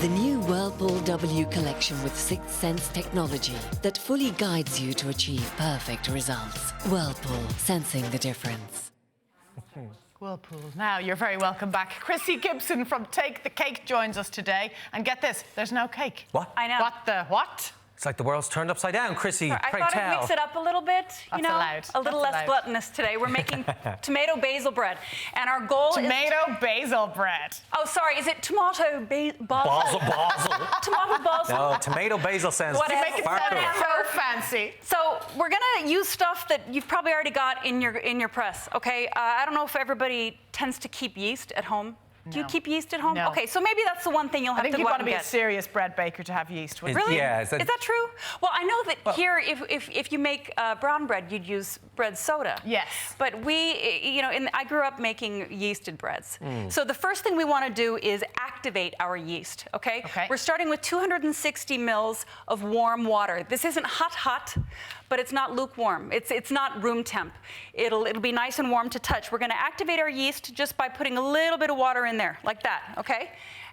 The new Whirlpool W collection with Sixth Sense technology that fully guides you to achieve perfect results. Whirlpool, sensing the difference. Whirlpool. Now, you're very welcome back. Krissy Gibson from Take the Cake joins us today. And get this, there's no cake. What? I know. What the what? It's like the world's turned upside down, Krissy. I pray thought tell. I'd mix it up a little bit, That's allowed. a little That's less allowed. gluttonous today. We're making tomato basil bread, and our goal Tomato basil bread. is... Oh, sorry, is it tomato basil? Basil. Tomato basil? No, tomato basil sounds Whatever. Make it far sound cooler. so fancy. So we're gonna use stuff that you've probably already got in your press, okay? I don't know if everybody tends to keep yeast at home. Do you No. keep yeast at home? No. Okay, so maybe that's the one thing you'll I have think to you go want out to and be a get. serious bread baker to have yeast. Wouldn't you? Really? Yeah, Is that true? Well, I know that here, if you make brown bread, you'd use bread soda. Yes. But I grew up making yeasted breads. So the first thing we want to do is activate our yeast, okay? We're starting with 260 mils of warm water. This isn't hot, but it's not lukewarm. It's not room temp. It'll be nice and warm to touch. We're going to activate our yeast just by putting a little bit of water in there, like that, okay?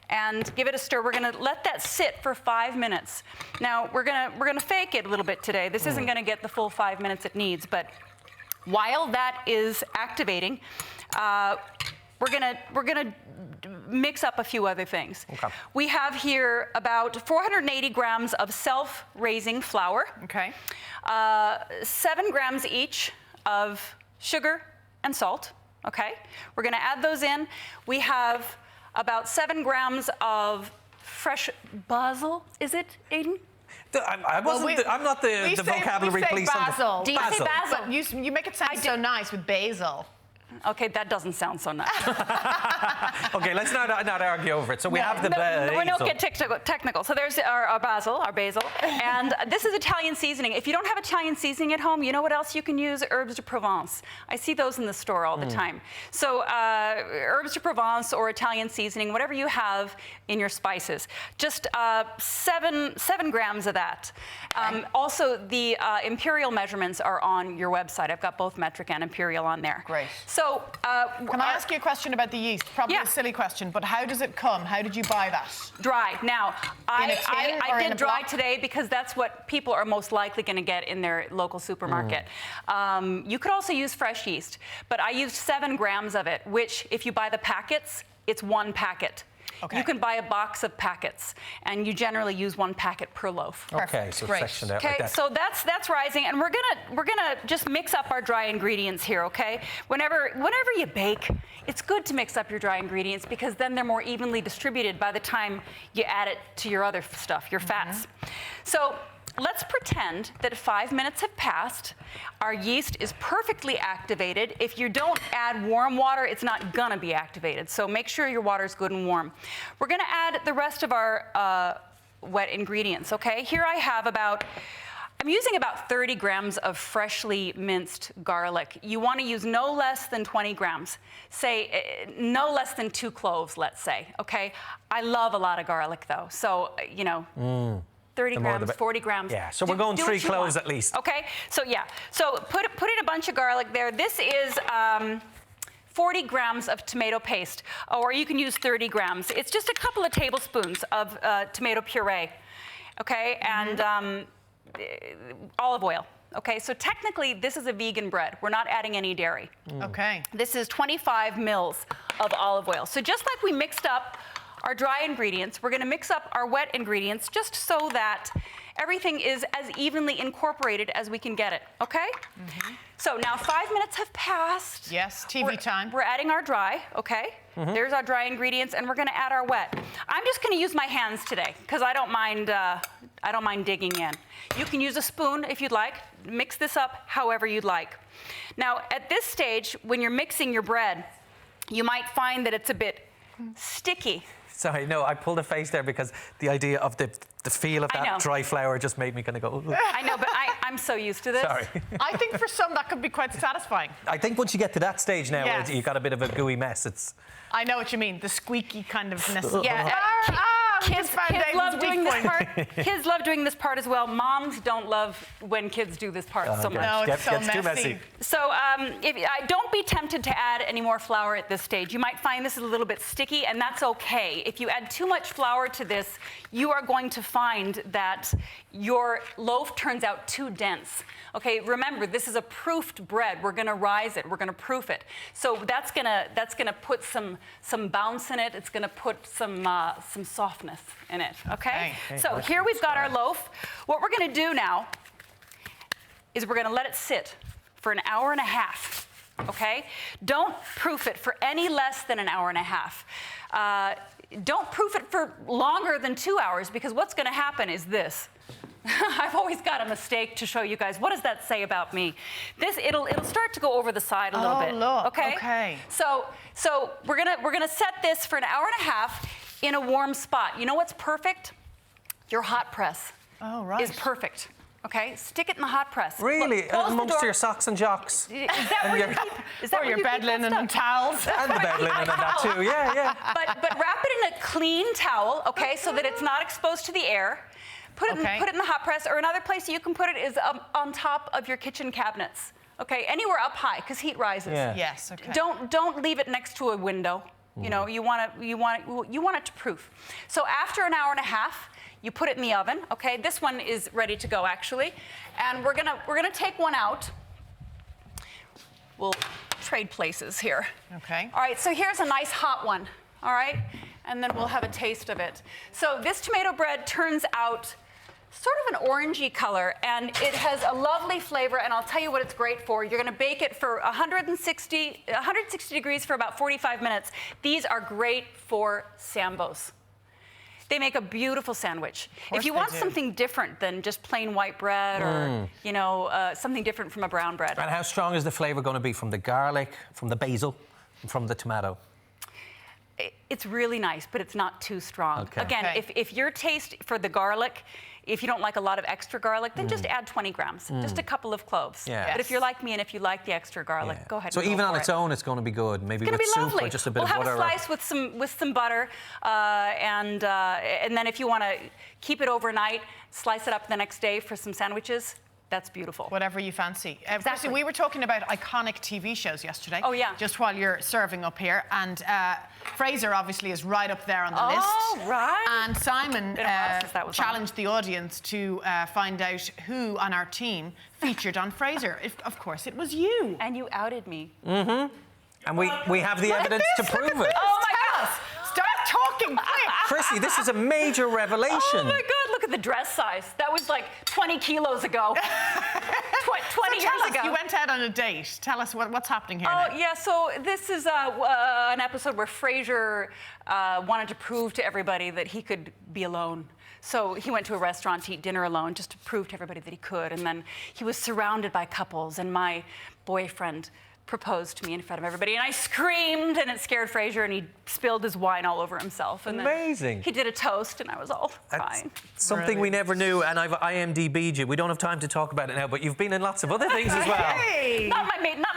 And give it a stir. We're going to let that sit for 5 minutes. Now we're gonna fake it a little bit today. This isn't going to get the full 5 minutes it needs, but while that is activating, we're gonna mix up a few other things. Okay. We have here about 480 grams of self-raising flour. Okay. 7 grams each of sugar and salt. Okay. We're gonna add those in. We have about 7 grams of fresh basil. Is it, Aidan? I'm not the vocabulary police. Basil. Do you say basil? But you make it sound so nice with basil. Okay, that doesn't sound so nice. Okay, let's not argue over it. So we have the basil. We don't get technical. So there's our basil, and this is Italian seasoning. If you don't have Italian seasoning at home, you know what else you can use? Herbs de Provence. I see those in the store all the time. So herbs de Provence or Italian seasoning, whatever you have in your spices. Just 7 grams of that. Also, the imperial measurements are on your website. I've got both metric and imperial on there. Great. So, Can I ask you a question about the yeast? Probably Yeah. a silly question, but how does it come? How did you buy that? dry. Now, In a tin or I in did a dry block? today because that's what people are most likely going to get in their local supermarket. You could also use fresh yeast, but I used 7 grams of it, which if you buy the packets, it's 1 packet. Okay. You can buy a box of packets, and you generally use 1 packet per loaf. Okay, so Great. sectioned out Okay, like that. so that's rising, and we're gonna just mix up our dry ingredients here. Okay, whenever you bake, it's good to mix up your dry ingredients because then they're more evenly distributed by the time you add it to your other stuff, your fats. So let's pretend that 5 minutes have passed. Our yeast is perfectly activated. If you don't add warm water, it's not gonna be activated. So make sure your water's good and warm. We're gonna add the rest of our wet ingredients, okay? Here I have I'm using about 30 grams of freshly minced garlic. You wanna use no less than 20 grams. Say, no less than 2 cloves, let's say, okay? I love a lot of garlic though, so, 30 The more the grams, bet- 40 grams. Yeah, so we're going Do 3 what you cloves want. at least. Okay, so yeah. So put in a bunch of garlic there. This is 40 grams of tomato paste, or you can use 30 grams. It's just a couple of tablespoons of tomato puree, okay? And olive oil. Okay, so technically this is a vegan bread. We're not adding any dairy. Okay. This is 25 mils of olive oil. So just like we mixed up our dry ingredients, we're gonna mix up our wet ingredients just so that everything is as evenly incorporated as we can get it, okay? So now 5 minutes have passed. Yes, TV time. We're adding our dry, okay? There's our dry ingredients, and we're gonna add our wet. I'm just gonna use my hands today, because I don't mind digging in. You can use a spoon if you'd like. Mix this up however you'd like. Now, at this stage, when you're mixing your bread, you might find that it's a bit sticky. Sorry, no, I pulled a face there because the idea of the feel of I know. that dry flour just made me kind of go, "Ugh." I know, but I'm so used to this. Sorry. I think for some that could be quite satisfying. I think once you get to that stage now, Yes. where you got a bit of a gooey mess, it's... I know what you mean, the squeaky kind of ness. Yeah, just found kids love Aidan's doing weak this point. part. Kids love doing this part as well. Moms don't love when kids do this part so much. No, it's so Gets too messy. messy. So don't be tempted to add any more flour at this stage. You might find this is a little bit sticky, and that's okay. If you add too much flour to this, you are going to find that your loaf turns out too dense. Okay, remember, this is a proofed bread. We're gonna rise it, we're gonna proof it. So that's gonna put some bounce in it. It's gonna put some softness in it, okay? So here we've got our loaf. What we're gonna do now is we're gonna let it sit for an hour and a half, okay? Don't proof it for any less than an hour and a half. Don't proof it for longer than 2 hours, because what's gonna happen is this. I've always got a mistake to show you guys. What does that say about me? It'll start to go over the side a little bit. Look, okay. okay. So we're gonna set this for an hour and a half in a warm spot. You know what's perfect? Your hot press. Oh, right. Is perfect. Okay, stick it in the hot press. Really? Close the Amongst door. your socks and jocks? Is that where you keep? Is that Or where your you bed keep that linen and stuff? towels. And the bed linen and that too, yeah. But wrap it in a clean towel, okay, so that it's not exposed to the air. Put it in the hot press, or another place you can put it is on top of your kitchen cabinets. Okay, anywhere up high, because heat rises. Yeah. Yes, okay. Don't leave it next to a window. You know, you want it to proof. So after an hour and a half, you put it in the oven. Okay, this one is ready to go actually, and we're gonna take one out. We'll trade places here. Okay. All right, so here's a nice hot one. All right, and then we'll have a taste of it. So this tomato bread turns out sort of an orangey color, and it has a lovely flavor, and I'll tell you what it's great for. You're gonna bake it for 160 degrees for about 45 minutes. These are great for sambos. They make a beautiful sandwich. If you want something different than just plain white bread or, you know, something different from a brown bread. And how strong is the flavour going to be from the garlic, from the basil, and from the tomato? It's really nice, but it's not too strong. Okay. Again, if your taste for the garlic, if you don't like a lot of extra garlic, then just add 20 grams, just a couple of cloves. Yeah. But if you're like me and if you like the extra garlic, go ahead. So and go even on for its it. own, it's going to be good. Maybe It's with gonna be soup lovely. or just a bit we'll of butter. We'll have a slice with some butter, and then if you want to keep it overnight, slice it up the next day for some sandwiches. That's beautiful. Whatever you fancy. Exactly. Krissy, we were talking about iconic TV shows yesterday. Oh, yeah. Just while you're serving up here. And Frasier obviously is right up there on the list. Oh, right. And Simon Been a while since that was on. challenged the audience to find out who on our team featured on Frasier. Of course, it was you. And you outed me. And we have the evidence to prove it. Oh, my God. Start talking quick. Krissy, this is a major revelation. Oh my God, look at the dress size. That was like 20 kilos ago. 20 years Tell us, ago. you went out on a date. Tell us what's happening here Oh, now. yeah, so this is an episode where Frasier wanted to prove to everybody that he could be alone. So he went to a restaurant to eat dinner alone just to prove to everybody that he could. And then he was surrounded by couples, and my boyfriend proposed to me in front of everybody, and I screamed, and it scared Frasier, and he spilled his wine all over himself. And Amazing. Then he did a toast, and I was all That's crying. something we never knew, and I've IMDb'd you. We don't have time to talk about it now, but you've been in lots of other things as well. Hey! Not my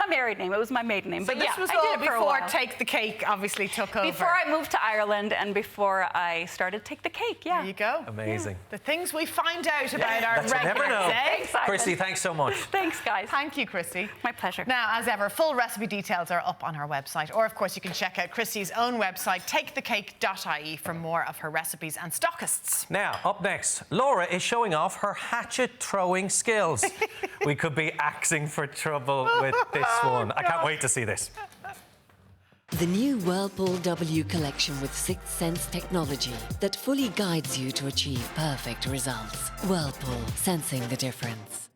married name. It was my maiden name. But This yeah, was I all did it for a before while. Take the Cake obviously took over. Before I moved to Ireland and before I started Take the Cake, yeah. There you go. Amazing. The things we find out about our That you never regulars, know. eh? Thanks, Simon. Krissy, thanks so much. Thanks, guys. Thank you, Krissy. My pleasure. Now, as ever, full recipe details are up on our website, or of course you can check out Krissy's own website, takethecake.ie, for more of her recipes and stockists. Now, up next, Laura is showing off her hatchet throwing skills. We could be axing for trouble with this one. I can't wait to see this. The new Whirlpool W collection with Sixth Sense technology that fully guides you to achieve perfect results. Whirlpool, sensing the difference.